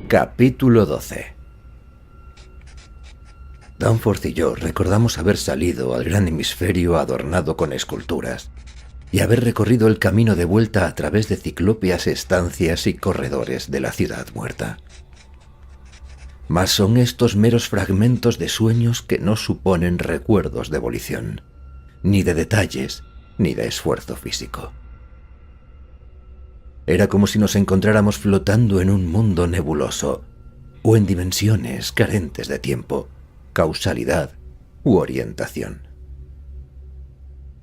Capítulo 12. Danforth y yo recordamos haber salido al gran hemisferio adornado con esculturas y haber recorrido el camino de vuelta a través de ciclópeas estancias y corredores de la ciudad muerta. Mas son estos meros fragmentos de sueños que no suponen recuerdos de volición, ni de detalles, ni de esfuerzo físico. Era como si nos encontráramos flotando en un mundo nebuloso, o en dimensiones carentes de tiempo, causalidad u orientación.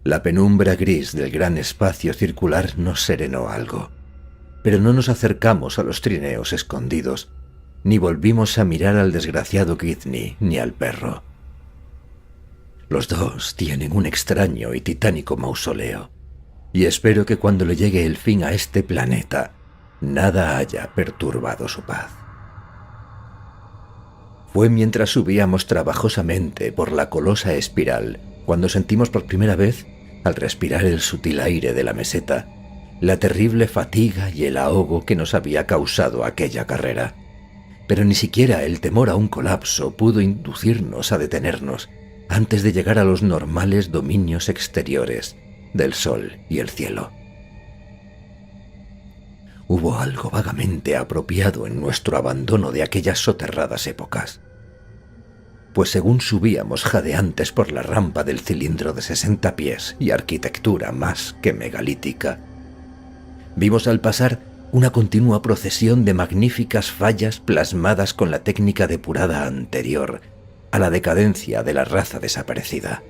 La penumbra gris del gran espacio circular nos serenó algo, pero no nos acercamos a los trineos escondidos, ni volvimos a mirar al desgraciado Githny ni al perro. Los dos tienen un extraño y titánico mausoleo, y espero que cuando le llegue el fin a este planeta, nada haya perturbado su paz. Fue mientras subíamos trabajosamente por la colosa espiral, cuando sentimos por primera vez, al respirar el sutil aire de la meseta, la terrible fatiga y el ahogo que nos había causado aquella carrera. Pero ni siquiera el temor a un colapso pudo inducirnos a detenernos antes de llegar a los normales dominios exteriores del sol y el cielo. Hubo algo vagamente apropiado en nuestro abandono de aquellas soterradas épocas, pues según subíamos jadeantes por la rampa del cilindro de 60 pies y arquitectura más que megalítica, vimos al pasar una continua procesión de magníficas fallas plasmadas con la técnica depurada anterior a la decadencia de la raza desaparecida.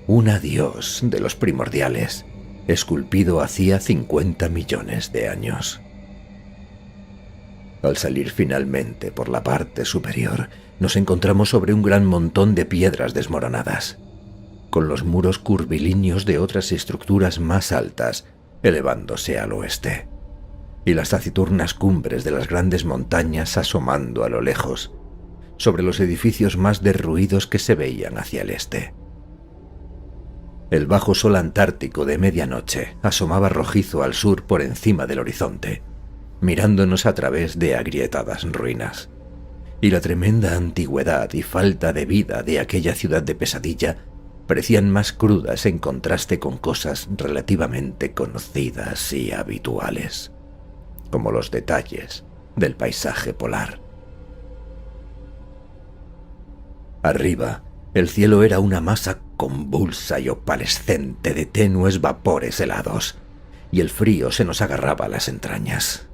Un adiós de los primordiales, esculpido hacía 50 millones de años. Al salir finalmente por la parte superior, nos encontramos sobre un gran montón de piedras desmoronadas, con los muros curvilíneos de otras estructuras más altas elevándose al oeste, y las taciturnas cumbres de las grandes montañas asomando a lo lejos, sobre los edificios más derruidos que se veían hacia el este. El bajo sol antártico de medianoche asomaba rojizo al sur por encima del horizonte, mirándonos a través de agrietadas ruinas, y la tremenda antigüedad y falta de vida de aquella ciudad de pesadilla parecían más crudas en contraste con cosas relativamente conocidas y habituales, como los detalles del paisaje polar. Arriba, el cielo era una masa convulsa y opalescente de tenues vapores helados, y el frío se nos agarraba a las entrañas.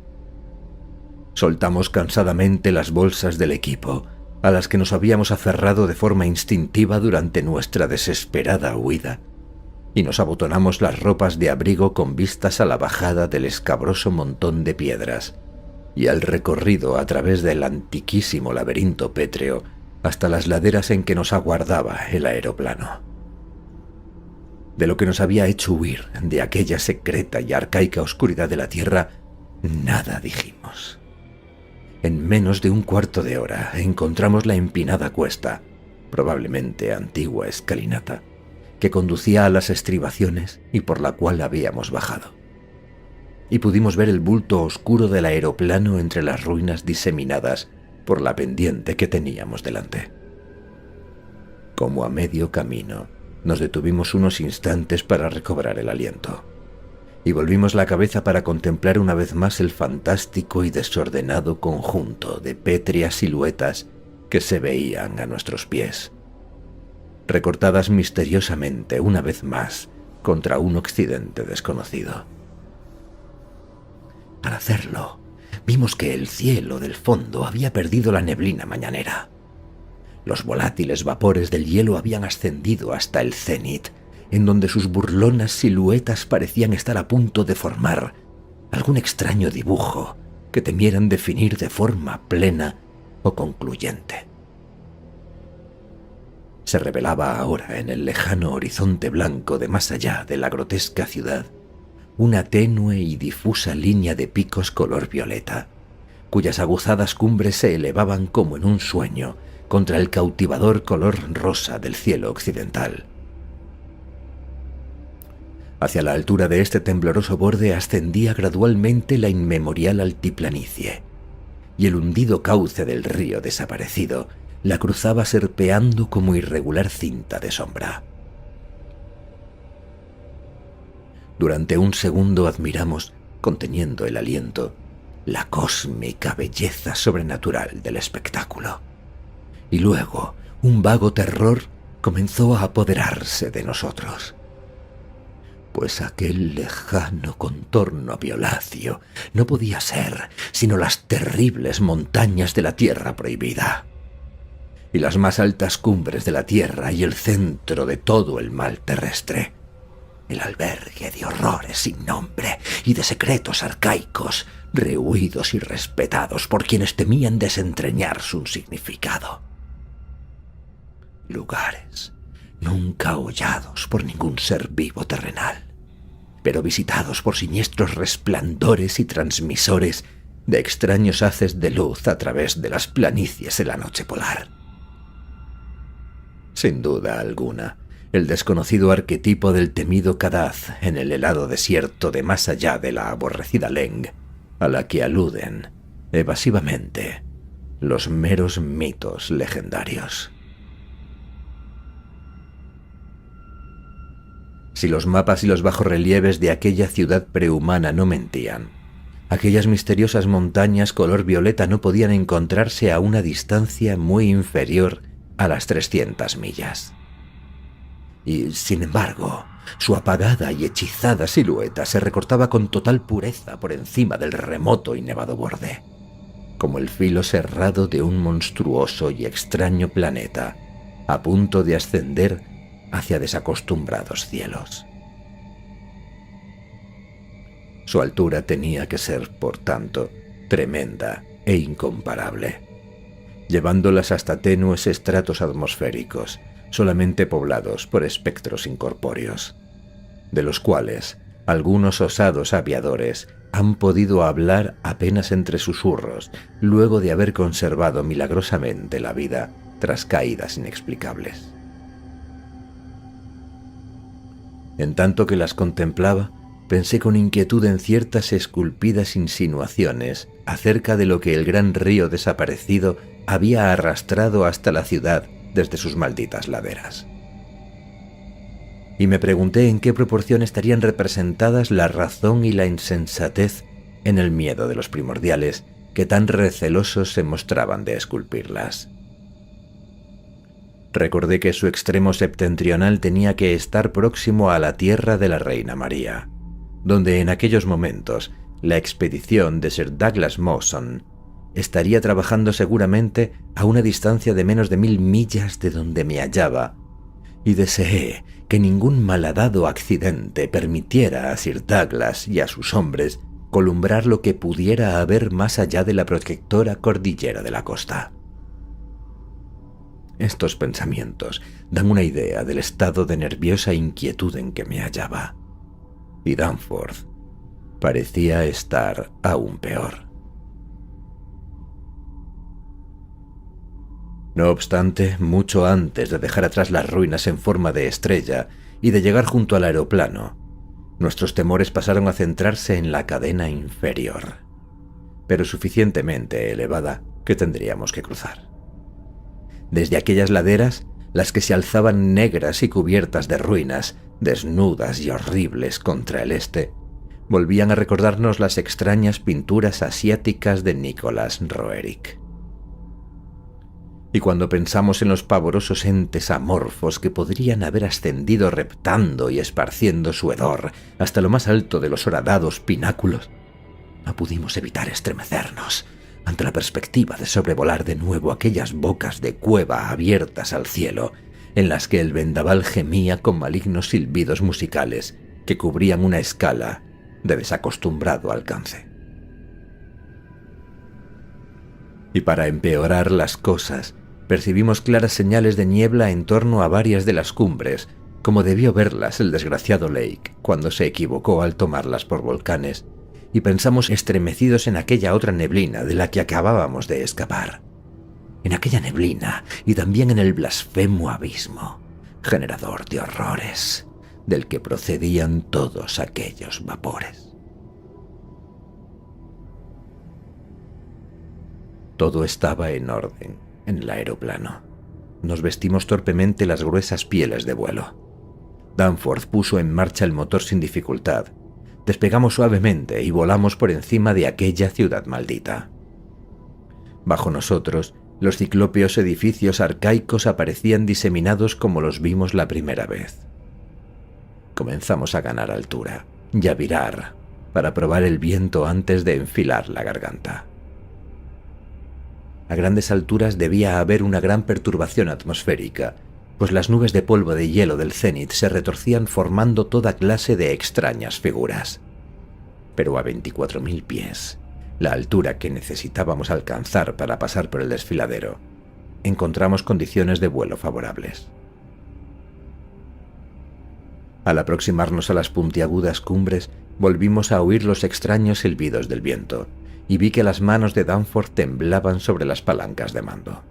Soltamos cansadamente las bolsas del equipo, a las que nos habíamos aferrado de forma instintiva durante nuestra desesperada huida, y nos abotonamos las ropas de abrigo con vistas a la bajada del escabroso montón de piedras y al recorrido a través del antiquísimo laberinto pétreo hasta las laderas en que nos aguardaba el aeroplano. De lo que nos había hecho huir de aquella secreta y arcaica oscuridad de la Tierra, nada dijimos. En menos de un cuarto de hora encontramos la empinada cuesta, probablemente antigua escalinata, que conducía a las estribaciones y por la cual habíamos bajado. Y pudimos ver el bulto oscuro del aeroplano entre las ruinas diseminadas por la pendiente que teníamos delante. Como a medio camino, nos detuvimos unos instantes para recobrar el aliento, y volvimos la cabeza para contemplar una vez más el fantástico y desordenado conjunto de pétreas siluetas que se veían a nuestros pies, recortadas misteriosamente una vez más contra un occidente desconocido. Al hacerlo, vimos que el cielo del fondo había perdido la neblina mañanera. Los volátiles vapores del hielo habían ascendido hasta el cenit, en donde sus burlonas siluetas parecían estar a punto de formar algún extraño dibujo que temieran definir de forma plena o concluyente. Se revelaba ahora en el lejano horizonte blanco de más allá de la grotesca ciudad una tenue y difusa línea de picos color violeta, cuyas aguzadas cumbres se elevaban como en un sueño contra el cautivador color rosa del cielo occidental. Hacia la altura de este tembloroso borde ascendía gradualmente la inmemorial altiplanicie, y el hundido cauce del río desaparecido la cruzaba serpeando como irregular cinta de sombra. Durante un segundo admiramos, conteniendo el aliento, la cósmica belleza sobrenatural del espectáculo. Y luego, un vago terror comenzó a apoderarse de nosotros. Pues aquel lejano contorno violáceo no podía ser sino las terribles montañas de la Tierra Prohibida. Y las más altas cumbres de la Tierra y el centro de todo el mal terrestre. El albergue de horrores sin nombre y de secretos arcaicos, rehuidos y respetados por quienes temían desentrañar su significado. Lugares nunca hollados por ningún ser vivo terrenal, pero visitados por siniestros resplandores y transmisores de extraños haces de luz a través de las planicies de la noche polar. Sin duda alguna, el desconocido arquetipo del temido Kadaz en el helado desierto de más allá de la aborrecida Leng, a la que aluden, evasivamente, los meros mitos legendarios. Si los mapas y los bajorrelieves de aquella ciudad prehumana no mentían, aquellas misteriosas montañas color violeta no podían encontrarse a una distancia muy inferior a las 300 millas. Y, sin embargo, su apagada y hechizada silueta se recortaba con total pureza por encima del remoto y nevado borde, como el filo serrado de un monstruoso y extraño planeta, a punto de ascender hacia desacostumbrados cielos. Su altura tenía que ser, por tanto, tremenda e incomparable, llevándolas hasta tenues estratos atmosféricos, solamente poblados por espectros incorpóreos, de los cuales algunos osados aviadores han podido hablar apenas entre susurros luego de haber conservado milagrosamente la vida tras caídas inexplicables. En tanto que las contemplaba, pensé con inquietud en ciertas esculpidas insinuaciones acerca de lo que el gran río desaparecido había arrastrado hasta la ciudad desde sus malditas laderas. Y me pregunté en qué proporción estarían representadas la razón y la insensatez en el miedo de los primordiales que tan recelosos se mostraban de esculpirlas. Recordé que su extremo septentrional tenía que estar próximo a la tierra de la Reina María, donde en aquellos momentos la expedición de Sir Douglas Mawson estaría trabajando seguramente a una distancia de menos de 1000 millas de donde me hallaba, y deseé que ningún malhadado accidente permitiera a Sir Douglas y a sus hombres columbrar lo que pudiera haber más allá de la protectora cordillera de la costa. Estos pensamientos dan una idea del estado de nerviosa inquietud en que me hallaba, y Danforth parecía estar aún peor. No obstante, mucho antes de dejar atrás las ruinas en forma de estrella y de llegar junto al aeroplano, nuestros temores pasaron a centrarse en la cadena inferior, pero suficientemente elevada que tendríamos que cruzar. Desde aquellas laderas, las que se alzaban negras y cubiertas de ruinas, desnudas y horribles contra el este, volvían a recordarnos las extrañas pinturas asiáticas de Nicholas Roerich. Y cuando pensamos en los pavorosos entes amorfos que podrían haber ascendido reptando y esparciendo su hedor hasta lo más alto de los horadados pináculos, no pudimos evitar estremecernos ante la perspectiva de sobrevolar de nuevo aquellas bocas de cueva abiertas al cielo, en las que el vendaval gemía con malignos silbidos musicales que cubrían una escala de desacostumbrado alcance. Y para empeorar las cosas, percibimos claras señales de niebla en torno a varias de las cumbres, como debió verlas el desgraciado Lake cuando se equivocó al tomarlas por volcanes, y pensamos estremecidos en aquella otra neblina de la que acabábamos de escapar. En aquella neblina y también en el blasfemo abismo, generador de horrores, del que procedían todos aquellos vapores. Todo estaba en orden en el aeroplano. Nos vestimos torpemente las gruesas pieles de vuelo. Danforth puso en marcha el motor sin dificultad. Despegamos suavemente y volamos por encima de aquella ciudad maldita. Bajo nosotros, los ciclópeos edificios arcaicos aparecían diseminados como los vimos la primera vez. Comenzamos a ganar altura y a virar para probar el viento antes de enfilar la garganta. A grandes alturas debía haber una gran perturbación atmosférica, pues las nubes de polvo de hielo del cénit se retorcían formando toda clase de extrañas figuras. Pero a 24.000 pies, la altura que necesitábamos alcanzar para pasar por el desfiladero, encontramos condiciones de vuelo favorables. Al aproximarnos a las puntiagudas cumbres, volvimos a oír los extraños silbidos del viento, y vi que las manos de Danforth temblaban sobre las palancas de mando.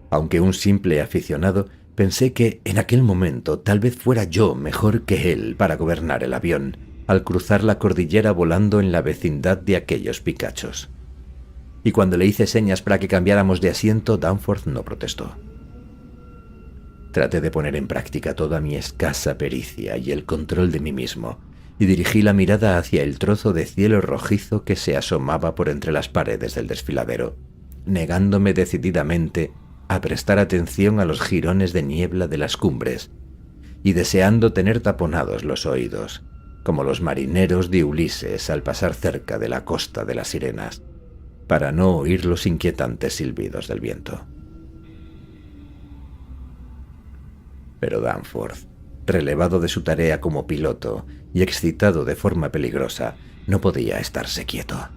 Aunque un simple aficionado, pensé que en aquel momento tal vez fuera yo mejor que él para gobernar el avión, al cruzar la cordillera volando en la vecindad de aquellos picachos. Y cuando le hice señas para que cambiáramos de asiento, Danforth no protestó. Traté de poner en práctica toda mi escasa pericia y el control de mí mismo, y dirigí la mirada hacia el trozo de cielo rojizo que se asomaba por entre las paredes del desfiladero, negándome decididamente a prestar atención a los jirones de niebla de las cumbres, y deseando tener taponados los oídos, como los marineros de Ulises al pasar cerca de la costa de las sirenas, para no oír los inquietantes silbidos del viento. Pero Danforth, relevado de su tarea como piloto y excitado de forma peligrosa, no podía estarse quieto.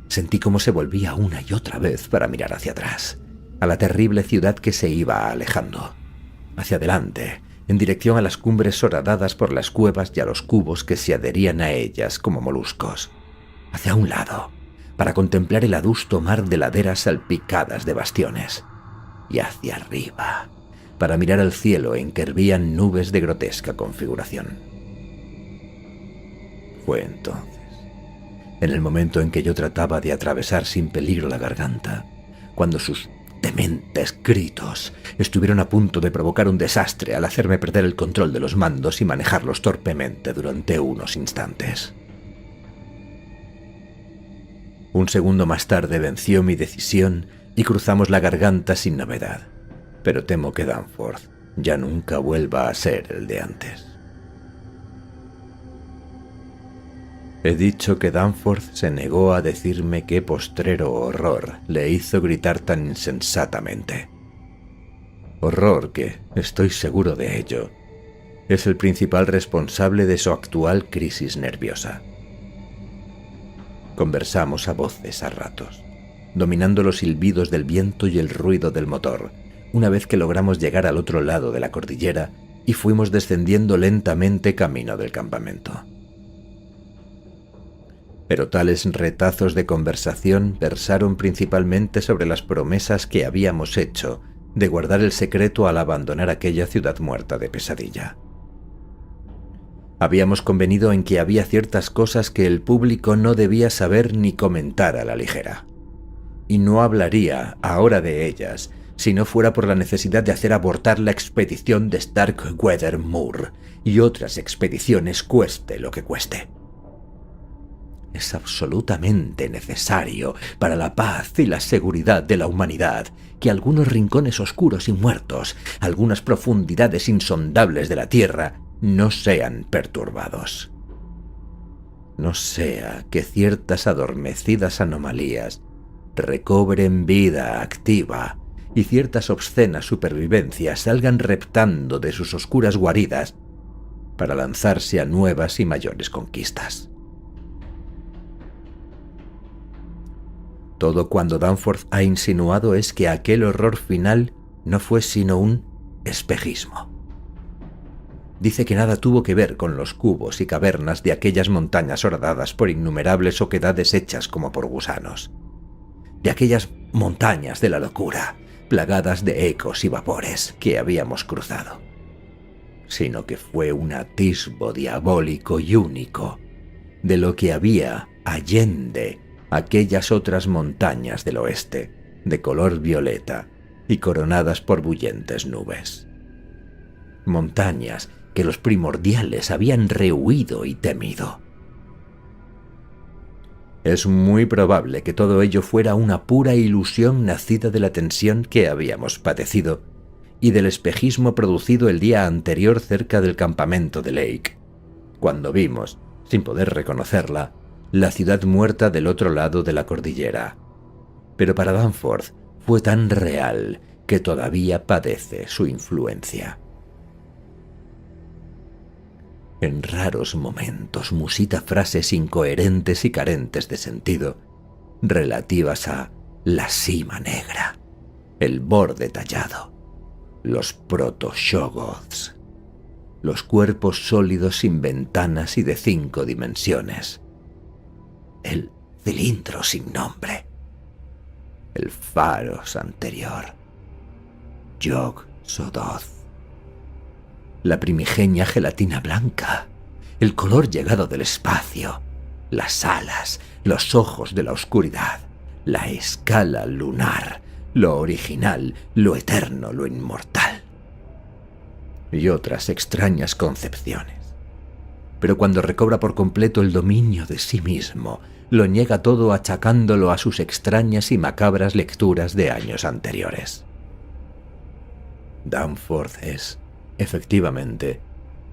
Sentí cómo se volvía una y otra vez para mirar hacia atrás, a la terrible ciudad que se iba alejando, hacia adelante, en dirección a las cumbres horadadas por las cuevas y a los cubos que se adherían a ellas como moluscos, hacia un lado, para contemplar el adusto mar de laderas salpicadas de bastiones, y hacia arriba, para mirar al cielo en que hervían nubes de grotesca configuración. Fue entonces, en el momento en que yo trataba de atravesar sin peligro la garganta, cuando sus dementes gritos estuvieron a punto de provocar un desastre al hacerme perder el control de los mandos y manejarlos torpemente durante unos instantes. Un segundo más tarde venció mi decisión y cruzamos la garganta sin novedad. Pero temo que Danforth ya nunca vuelva a ser el de antes. He dicho que Danforth se negó a decirme qué postrero horror le hizo gritar tan insensatamente. Horror que, estoy seguro de ello, es el principal responsable de su actual crisis nerviosa. Conversamos a voces a ratos, dominando los silbidos del viento y el ruido del motor, una vez que logramos llegar al otro lado de la cordillera y fuimos descendiendo lentamente camino del campamento. Pero tales retazos de conversación versaron principalmente sobre las promesas que habíamos hecho de guardar el secreto al abandonar aquella ciudad muerta de pesadilla. Habíamos convenido en que había ciertas cosas que el público no debía saber ni comentar a la ligera, y no hablaría ahora de ellas si no fuera por la necesidad de hacer abortar la expedición de Starkweather Moor y otras expediciones cueste lo que cueste. Es absolutamente necesario para la paz y la seguridad de la humanidad que algunos rincones oscuros y muertos, algunas profundidades insondables de la Tierra, no sean perturbados. No sea que ciertas adormecidas anomalías recobren vida activa y ciertas obscenas supervivencias salgan reptando de sus oscuras guaridas para lanzarse a nuevas y mayores conquistas. Todo cuanto Danforth ha insinuado es que aquel horror final no fue sino un espejismo. Dice que nada tuvo que ver con los cubos y cavernas de aquellas montañas horadadas por innumerables oquedades hechas como por gusanos, de aquellas montañas de la locura, plagadas de ecos y vapores que habíamos cruzado, sino que fue un atisbo diabólico y único de lo que había allende aquellas otras montañas del oeste, de color violeta y coronadas por bullentes nubes. Montañas que los primordiales habían rehuido y temido. Es muy probable que todo ello fuera una pura ilusión nacida de la tensión que habíamos padecido y del espejismo producido el día anterior cerca del campamento de Lake, cuando vimos, sin poder reconocerla, la ciudad muerta del otro lado de la cordillera. Pero para Danforth fue tan real que todavía padece su influencia. En raros momentos musita frases incoherentes y carentes de sentido, relativas a la cima negra, el borde tallado, los proto-shoggoths, los cuerpos sólidos sin ventanas y de 5 dimensiones, el cilindro sin nombre, el faros anterior, Yog-Sothoth, la primigenia gelatina blanca, el color llegado del espacio, las alas, los ojos de la oscuridad, la escala lunar, lo original, lo eterno, lo inmortal. Y otras extrañas concepciones. Pero cuando recobra por completo el dominio de sí mismo, lo niega todo achacándolo a sus extrañas y macabras lecturas de años anteriores. Danforth es, efectivamente,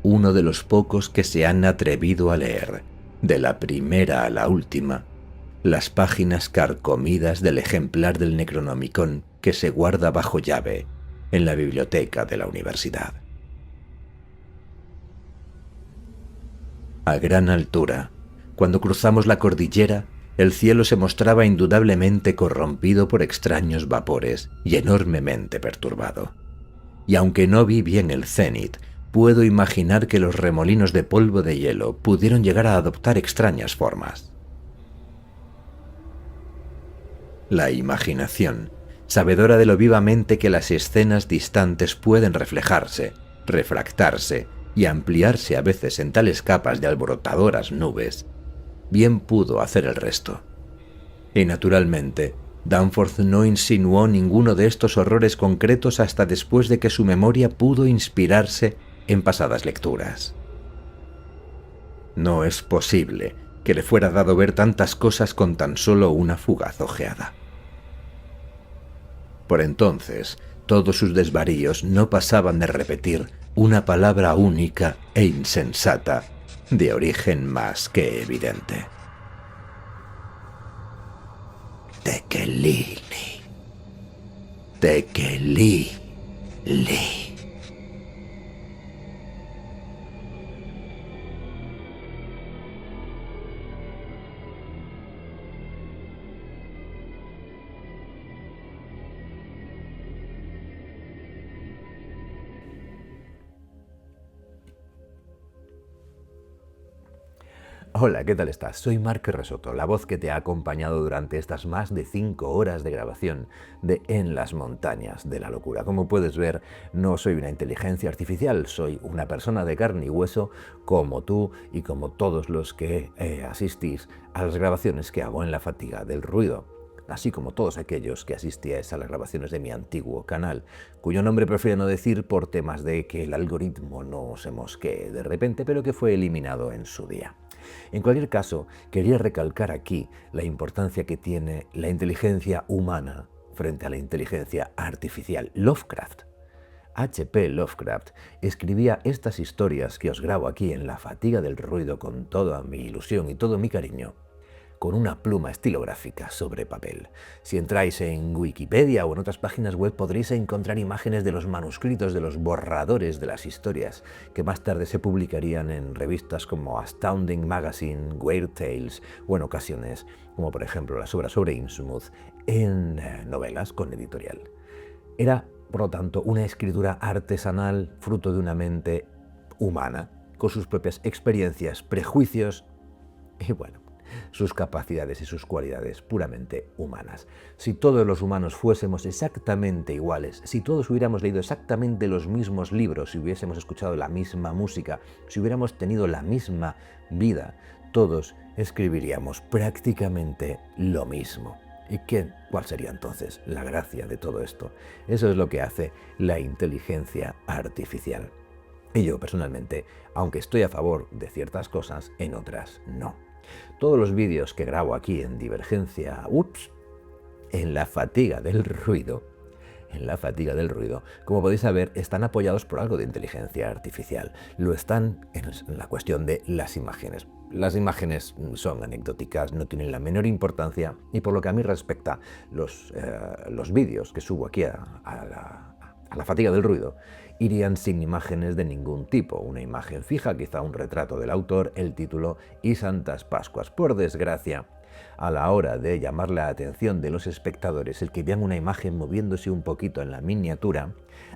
uno de los pocos que se han atrevido a leer, de la primera a la última, las páginas carcomidas del ejemplar del Necronomicon que se guarda bajo llave en la biblioteca de la universidad. A gran altura, cuando cruzamos la cordillera, el cielo se mostraba indudablemente corrompido por extraños vapores y enormemente perturbado. Y aunque no vi bien el cénit, puedo imaginar que los remolinos de polvo de hielo pudieron llegar a adoptar extrañas formas. La imaginación, sabedora de lo vivamente que las escenas distantes pueden reflejarse, refractarse y ampliarse a veces en tales capas de alborotadoras nubes, bien pudo hacer el resto. Y naturalmente, Danforth no insinuó ninguno de estos horrores concretos hasta después de que su memoria pudo inspirarse en pasadas lecturas. No es posible que le fuera dado ver tantas cosas con tan solo una fugaz ojeada. Por entonces, todos sus desvaríos no pasaban de repetir una palabra única e insensata, de origen más que evidente. Tekelili. Tekelili. Hola, ¿qué tal estás? Soy Marc Resotto, la voz que te ha acompañado durante estas más de 5 horas de grabación de En las montañas de la locura. Como puedes ver, no soy una inteligencia artificial, soy una persona de carne y hueso como tú y como todos los que asistís a las grabaciones que hago en La Fatiga del Ruido, así como todos aquellos que asistíais a las grabaciones de mi antiguo canal, cuyo nombre prefiero no decir por temas de que el algoritmo no se mosquee de repente, pero que fue eliminado en su día. En cualquier caso, quería recalcar aquí la importancia que tiene la inteligencia humana frente a la inteligencia artificial. Lovecraft, H.P. Lovecraft, escribía estas historias que os grabo aquí en La Fatiga del Ruido con toda mi ilusión y todo mi cariño, con una pluma estilográfica sobre papel. Si entráis en Wikipedia o en otras páginas web podréis encontrar imágenes de los manuscritos, de los borradores de las historias, que más tarde se publicarían en revistas como Astounding Magazine, Weird Tales o en ocasiones, como por ejemplo las obras sobre Innsmouth, en novelas con editorial. Era, por lo tanto, una escritura artesanal, fruto de una mente humana, con sus propias experiencias, prejuicios y bueno, sus capacidades y sus cualidades puramente humanas. Si todos los humanos fuésemos exactamente iguales, si todos hubiéramos leído exactamente los mismos libros, si hubiésemos escuchado la misma música, si hubiéramos tenido la misma vida, todos escribiríamos prácticamente lo mismo. ¿Y cuál sería entonces la gracia de todo esto? Eso es lo que hace la inteligencia artificial. Y yo personalmente, aunque estoy a favor de ciertas cosas, en otras no. Todos los vídeos que grabo aquí en Divergencia, en la fatiga del ruido, como podéis saber, están apoyados por algo de inteligencia artificial. Lo están en la cuestión de las imágenes. Las imágenes son anecdóticas, no tienen la menor importancia y por lo que a mí respecta, los vídeos que subo aquí a la fatiga del ruido irían sin imágenes de ningún tipo. Una imagen fija, quizá un retrato del autor, el título y Santas Pascuas. Por desgracia, a la hora de llamar la atención de los espectadores, el que vean una imagen moviéndose un poquito en la miniatura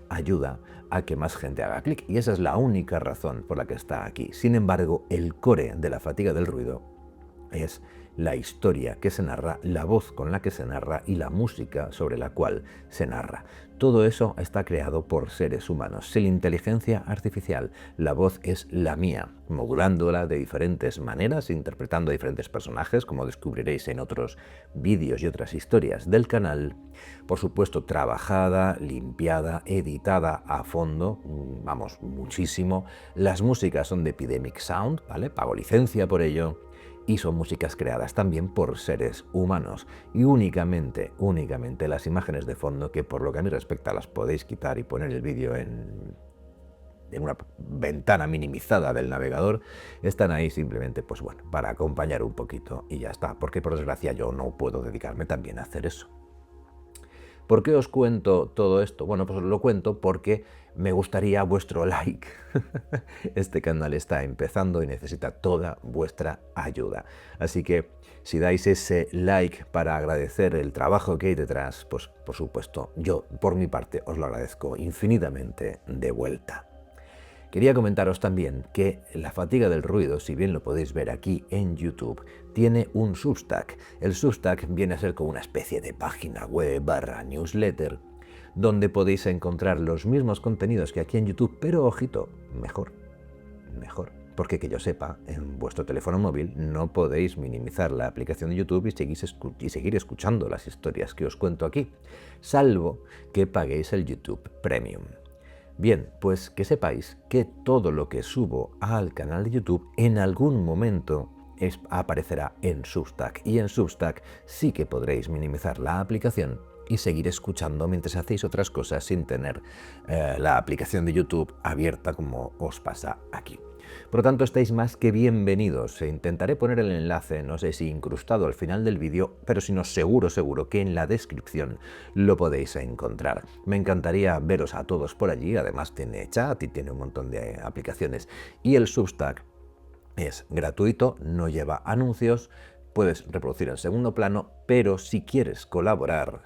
ayuda a que más gente haga clic y esa es la única razón por la que está aquí. Sin embargo, el core de la fatiga del ruido es la historia que se narra, la voz con la que se narra y la música sobre la cual se narra. Todo eso está creado por seres humanos. Sin inteligencia artificial, la voz es la mía, modulándola de diferentes maneras, interpretando a diferentes personajes, como descubriréis en otros vídeos y otras historias del canal. Por supuesto, trabajada, limpiada, editada a fondo, vamos, muchísimo. Las músicas son de Epidemic Sound, ¿vale? Pago licencia por ello. Y son músicas creadas también por seres humanos. Y únicamente las imágenes de fondo, que por lo que a mí respecta las podéis quitar y poner el vídeo en una ventana minimizada del navegador, están ahí simplemente, pues bueno, para acompañar un poquito y ya está. Porque por desgracia yo no puedo dedicarme también a hacer eso. ¿Por qué os cuento todo esto? Bueno, pues os lo cuento porque me gustaría vuestro like. Este canal está empezando y necesita toda vuestra ayuda. Así que si dais ese like para agradecer el trabajo que hay detrás, pues por supuesto, yo por mi parte os lo agradezco infinitamente de vuelta. Quería comentaros también que la fatiga del ruido, si bien lo podéis ver aquí en YouTube, tiene un Substack. El Substack viene a ser como una especie de página web / newsletter, donde podéis encontrar los mismos contenidos que aquí en YouTube, pero ojito, mejor. Porque que yo sepa, en vuestro teléfono móvil no podéis minimizar la aplicación de YouTube y seguir escuchando las historias que os cuento aquí, salvo que paguéis el YouTube Premium. Bien, pues que sepáis que todo lo que subo al canal de YouTube en algún momento aparecerá en Substack. Y en Substack sí que podréis minimizar la aplicación y seguir escuchando mientras hacéis otras cosas sin tener la aplicación de YouTube abierta como os pasa aquí. Por lo tanto, estáis más que bienvenidos. Intentaré poner el enlace, no sé si incrustado al final del vídeo, pero si no, seguro que en la descripción lo podéis encontrar. Me encantaría veros a todos por allí, además tiene chat y tiene un montón de aplicaciones. Y el Substack es gratuito, no lleva anuncios, puedes reproducir en segundo plano, pero si quieres colaborar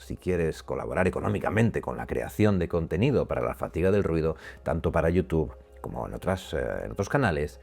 económicamente con la creación de contenido para la fatiga del ruido, tanto para YouTube como en otros canales,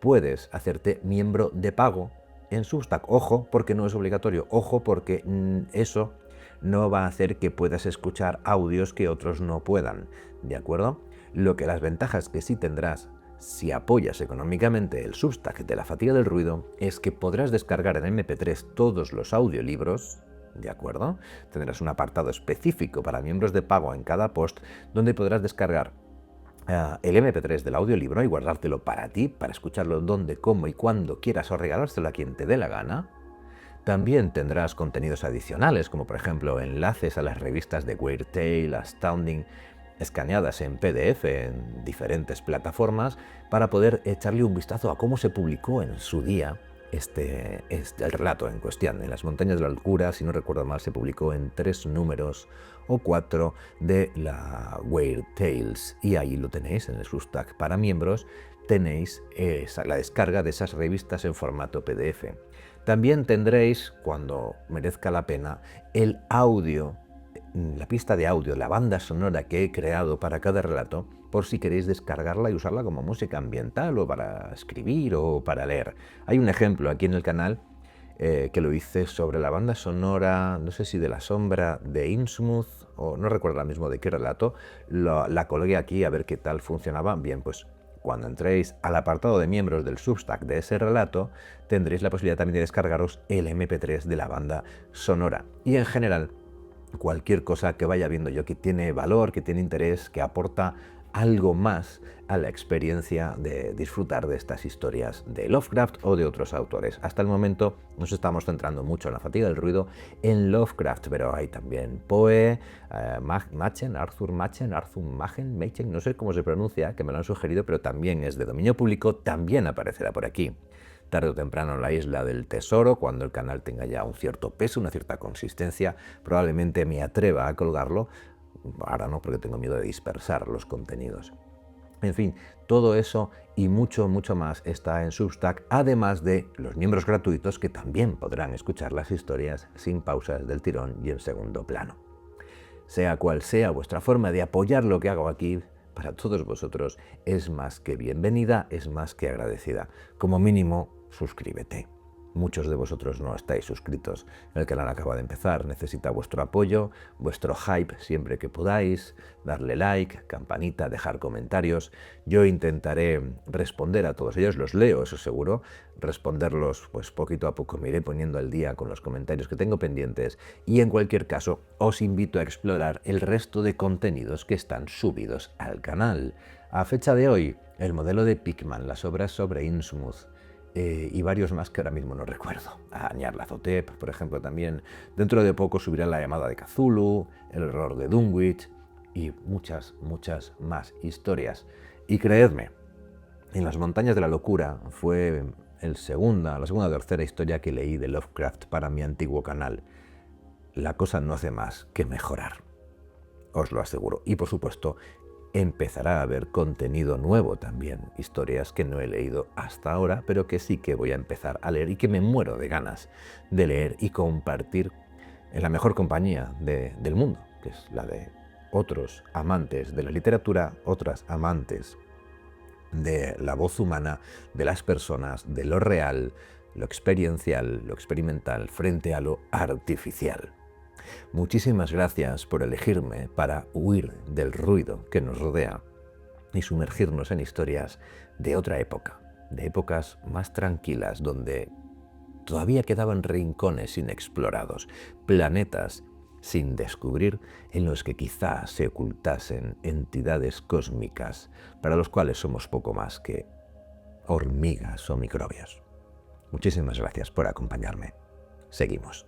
puedes hacerte miembro de pago en Substack. Ojo, porque no es obligatorio. Ojo, porque eso no va a hacer que puedas escuchar audios que otros no puedan. ¿De acuerdo? Las ventajas que sí tendrás si apoyas económicamente el Substack de la fatiga del ruido es que podrás descargar en MP3 todos los audiolibros. ¿De acuerdo? Tendrás un apartado específico para miembros de pago en cada post donde podrás descargar el MP3 del audiolibro y guardártelo para ti, para escucharlo donde, cómo y cuando quieras o regalárselo a quien te dé la gana. También tendrás contenidos adicionales, como por ejemplo enlaces a las revistas de Weird Tale, Astounding, escaneadas en PDF en diferentes plataformas, para poder echarle un vistazo a cómo se publicó en su día el relato en cuestión. En las montañas de la locura, si no recuerdo mal, se publicó en 3 números o 4 de la Weird Tales, y ahí lo tenéis en el Substack. Para miembros tenéis la descarga de esas revistas en formato PDF. También tendréis, cuando merezca la pena, el audio, la pista de audio, la banda sonora que he creado para cada relato, por si queréis descargarla y usarla como música ambiental o para escribir o para leer. Hay un ejemplo aquí en el canal que lo hice sobre la banda sonora, no sé si de La sombra de Innsmouth, o no recuerdo ahora mismo de qué relato, la colgué aquí a ver qué tal funcionaba. Bien, pues cuando entréis al apartado de miembros del Substack de ese relato, tendréis la posibilidad también de descargaros el MP3 de la banda sonora. Y en general, cualquier cosa que vaya viendo yo que tiene valor, que tiene interés, que aporta algo más a la experiencia de disfrutar de estas historias de Lovecraft o de otros autores. Hasta el momento nos estamos centrando mucho en La fatiga del ruido, en Lovecraft, pero hay también Poe, Arthur Machen, no sé cómo se pronuncia, que me lo han sugerido, pero también es de dominio público, también aparecerá por aquí. Tarde o temprano La isla del tesoro, cuando el canal tenga ya un cierto peso, una cierta consistencia, probablemente me atreva a colgarlo. Ahora no, porque tengo miedo de dispersar los contenidos. En fin, todo eso y mucho, mucho más está en Substack, además de los miembros gratuitos que también podrán escuchar las historias sin pausas del tirón y en segundo plano. Sea cual sea vuestra forma de apoyar lo que hago aquí, para todos vosotros es más que bienvenida, es más que agradecida. Como mínimo, suscríbete. Muchos de vosotros no estáis suscritos. El canal acaba de empezar, necesita vuestro apoyo, vuestro hype siempre que podáis, darle like, campanita, dejar comentarios. Yo intentaré responder a todos ellos, los leo, eso seguro, responderlos pues poquito a poco, me iré poniendo al día con los comentarios que tengo pendientes y en cualquier caso os invito a explorar el resto de contenidos que están subidos al canal. A fecha de hoy, el modelo de Pickman, las obras sobre Innsmouth, y varios más que ahora mismo no recuerdo. A Nyarlathotep, por ejemplo, también. Dentro de poco subirá La llamada de Cthulhu, El horror de Dunwich y muchas, muchas más historias. Y creedme, En las montañas de la locura fue la segunda o tercera historia que leí de Lovecraft para mi antiguo canal. La cosa no hace más que mejorar, os lo aseguro. Y por supuesto, empezará a haber contenido nuevo también, historias que no he leído hasta ahora, pero que sí que voy a empezar a leer y que me muero de ganas de leer y compartir en la mejor compañía del mundo, que es la de otros amantes de la literatura, otras amantes de la voz humana, de las personas, de lo real, lo experiencial, lo experimental, frente a lo artificial. Muchísimas gracias por elegirme para huir del ruido que nos rodea y sumergirnos en historias de otra época, de épocas más tranquilas, donde todavía quedaban rincones inexplorados, planetas sin descubrir en los que quizá se ocultasen entidades cósmicas para los cuales somos poco más que hormigas o microbios. Muchísimas gracias por acompañarme. Seguimos.